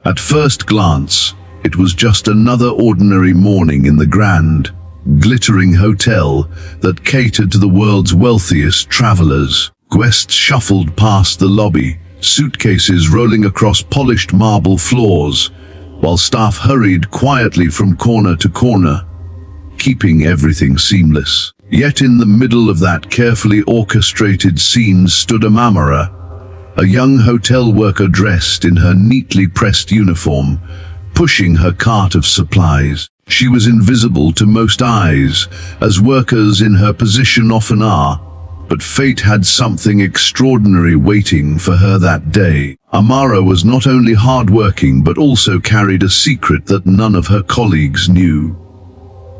At first glance, it was just another ordinary morning in the grand, glittering hotel that catered to the world's wealthiest travelers. Guests shuffled past the lobby, suitcases rolling across polished marble floors, while staff hurried quietly from corner to corner, keeping everything seamless. Yet in the middle of that carefully orchestrated scene stood Amara, a young hotel worker dressed in her neatly pressed uniform, pushing her cart of supplies. She was invisible to most eyes, as workers in her position often are, but fate had something extraordinary waiting for her that day. Amara was not only hardworking but also carried a secret that none of her colleagues knew.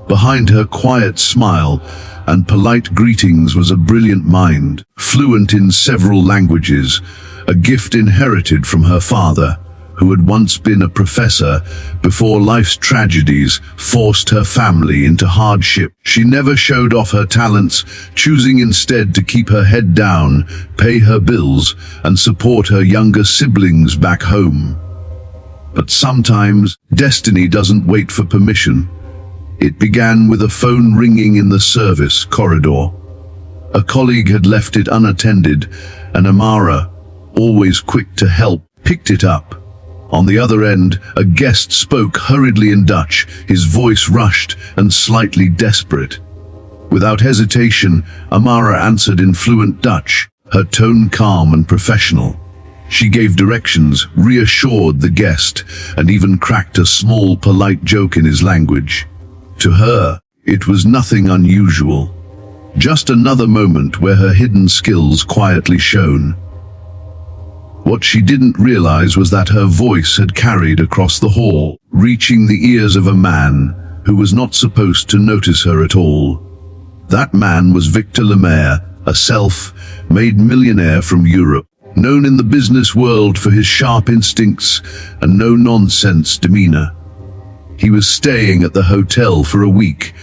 Behind her quiet smile and polite greetings was a brilliant mind, fluent in several languages, a gift inherited from her father, who had once been a professor before life's tragedies forced her family into hardship. She never showed off her talents, choosing instead to keep her head down, pay her bills, and support her younger siblings back home. But sometimes, destiny doesn't wait for permission. It began with a phone ringing in the service corridor. A colleague had left it unattended, and Amara, always quick to help, picked it up. On the other end, a guest spoke hurriedly in Dutch, his voice rushed and slightly desperate. Without hesitation, Amara answered in fluent Dutch, her tone calm and professional. She gave directions, reassured the guest, and even cracked a small, polite joke in his language. To her, it was nothing unusual. Just another moment where her hidden skills quietly shone. What she didn't realize was that her voice had carried across the hall, reaching the ears of a man who was not supposed to notice her at all. That man was Victor Lemaire, a self-made millionaire from Europe, known in the business world for his sharp instincts and no-nonsense demeanor. He was staying at the hotel for a week,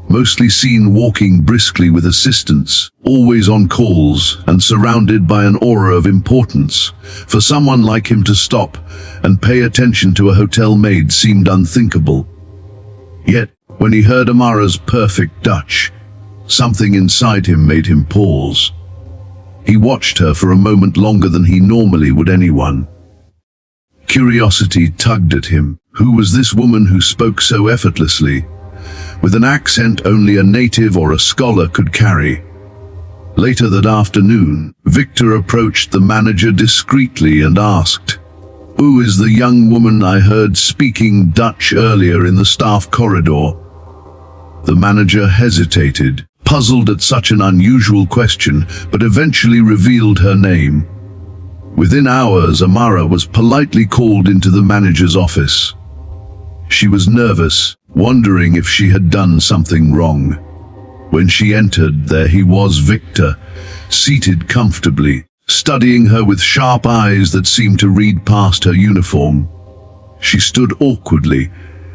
mostly seen walking briskly with assistants, always on calls and surrounded by an aura of importance. For someone like him to stop and pay attention to a hotel maid seemed unthinkable. Yet, when he heard Amara's perfect Dutch, something inside him made him pause. He watched her for a moment longer than he normally would anyone. Curiosity tugged at him. Who was this woman who spoke so effortlessly, with an accent only a native or a scholar could carry? Later that afternoon, Victor approached the manager discreetly and asked, "Who is the young woman I heard speaking Dutch earlier in the staff corridor?" The manager hesitated, puzzled at such an unusual question, but eventually revealed her name. Within hours, Amara was politely called into the manager's office. She was nervous, wondering if she had done something wrong. When she entered, there he was, Victor, seated comfortably, studying her with sharp eyes that seemed to read past her uniform. She stood awkwardly,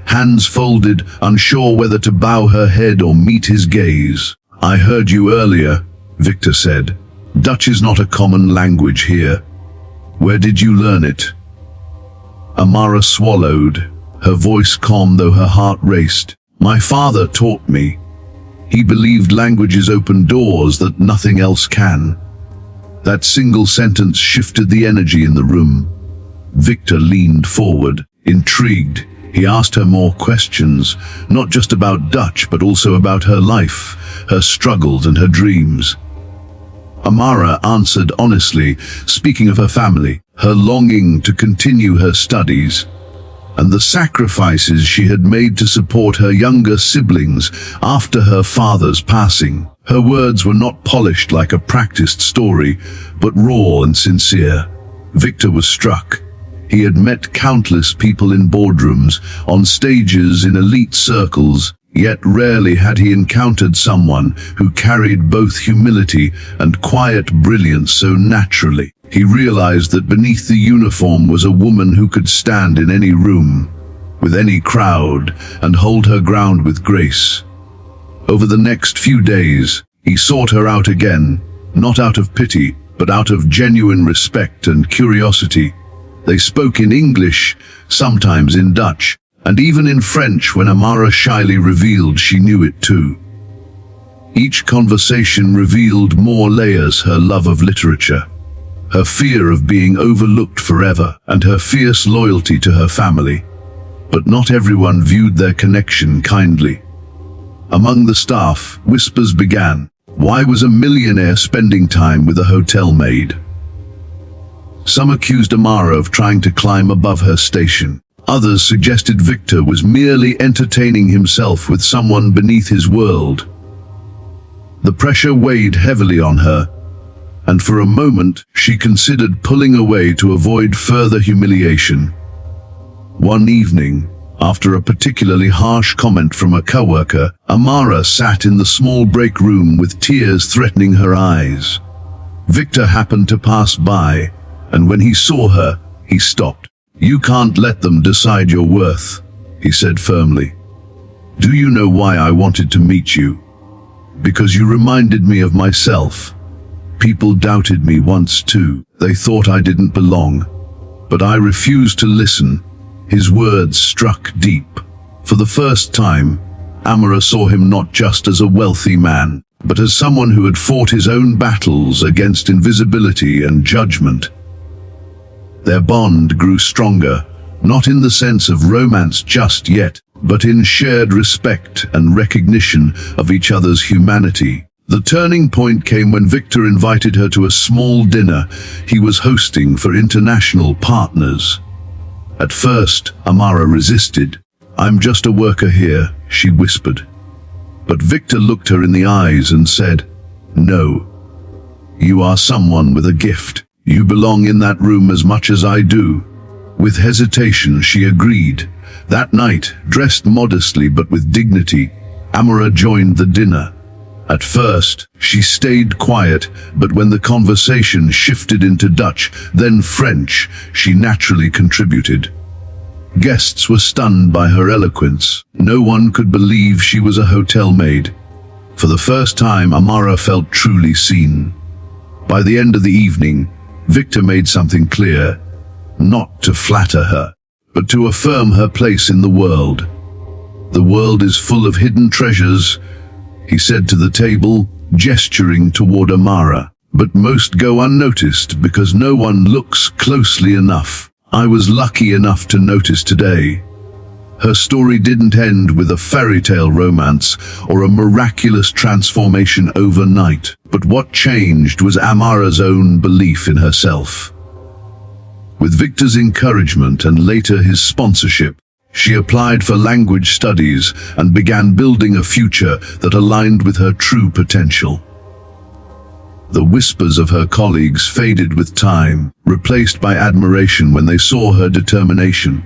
hands folded, unsure whether to bow her head or meet his gaze. "I heard you earlier," Victor said. "Dutch is not a common language here. Where did you learn it?" Amara swallowed, her voice calm though her heart raced. "My father taught me. He believed languages open doors that nothing else can." That single sentence shifted the energy in the room. Victor leaned forward, intrigued. He asked her more questions, not just about Dutch, but also about her life, her struggles and her dreams. Amara answered honestly, speaking of her family, her longing to continue her studies, and the sacrifices she had made to support her younger siblings after her father's passing. Her words were not polished like a practiced story, but raw and sincere. Victor was struck. He had met countless people in boardrooms, on stages, in elite circles, yet rarely had he encountered someone who carried both humility and quiet brilliance so naturally. He realized that beneath the uniform was a woman who could stand in any room, with any crowd, and hold her ground with grace. Over the next few days, he sought her out again, not out of pity, but out of genuine respect and curiosity. They spoke in English, sometimes in Dutch, and even in French when Amara shyly revealed she knew it too. Each conversation revealed more layers: her love of literature, her fear of being overlooked forever, and her fierce loyalty to her family. But not everyone viewed their connection kindly. Among the staff, whispers began. Why was a millionaire spending time with a hotel maid? Some accused Amara of trying to climb above her station. Others suggested Victor was merely entertaining himself with someone beneath his world. The pressure weighed heavily on her, and for a moment she considered pulling away to avoid further humiliation. One evening, after a particularly harsh comment from a coworker, Amara sat in the small break room with tears threatening her eyes. Victor happened to pass by, and when he saw her, he stopped. "You can't let them decide your worth," he said firmly. "Do you know why I wanted to meet you? Because you reminded me of myself. People doubted me once too. They thought I didn't belong. But I refused to listen." His words struck deep. For the first time, Amara saw him not just as a wealthy man, but as someone who had fought his own battles against invisibility and judgment. Their bond grew stronger, not in the sense of romance just yet, but in shared respect and recognition of each other's humanity. The turning point came when Victor invited her to a small dinner he was hosting for international partners. At first, Amara resisted. "I'm just a worker here," she whispered. But Victor looked her in the eyes and said, "No. You are someone with a gift. You belong in that room as much as I do." With hesitation, she agreed. That night, dressed modestly but with dignity, Amara joined the dinner. At first, she stayed quiet, but when the conversation shifted into Dutch, then French, she naturally contributed. Guests were stunned by her eloquence. No one could believe she was a hotel maid. For the first time, Amara felt truly seen. By the end of the evening, Victor made something clear: not to flatter her, but to affirm her place in the world. "The world is full of hidden treasures," he said to the table, gesturing toward Amara. "But most go unnoticed because no one looks closely enough. I was lucky enough to notice today." Her story didn't end with a fairy tale romance or a miraculous transformation overnight, but what changed was Amara's own belief in herself. With Victor's encouragement and later his sponsorship, she applied for language studies and began building a future that aligned with her true potential. The whispers of her colleagues faded with time, replaced by admiration when they saw her determination.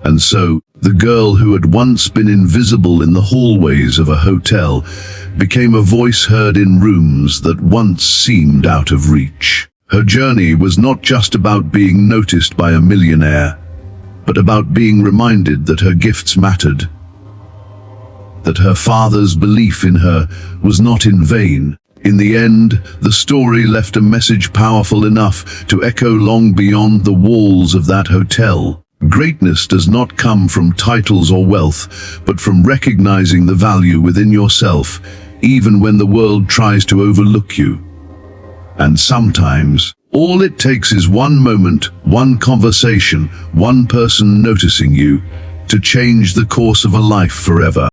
And so, the girl who had once been invisible in the hallways of a hotel became a voice heard in rooms that once seemed out of reach. Her journey was not just about being noticed by a millionaire, but about being reminded that her gifts mattered, that her father's belief in her was not in vain. In the end, the story left a message powerful enough to echo long beyond the walls of that hotel. Greatness does not come from titles or wealth, but from recognizing the value within yourself, even when the world tries to overlook you. And sometimes, all it takes is one moment, one conversation, one person noticing you, to change the course of a life forever.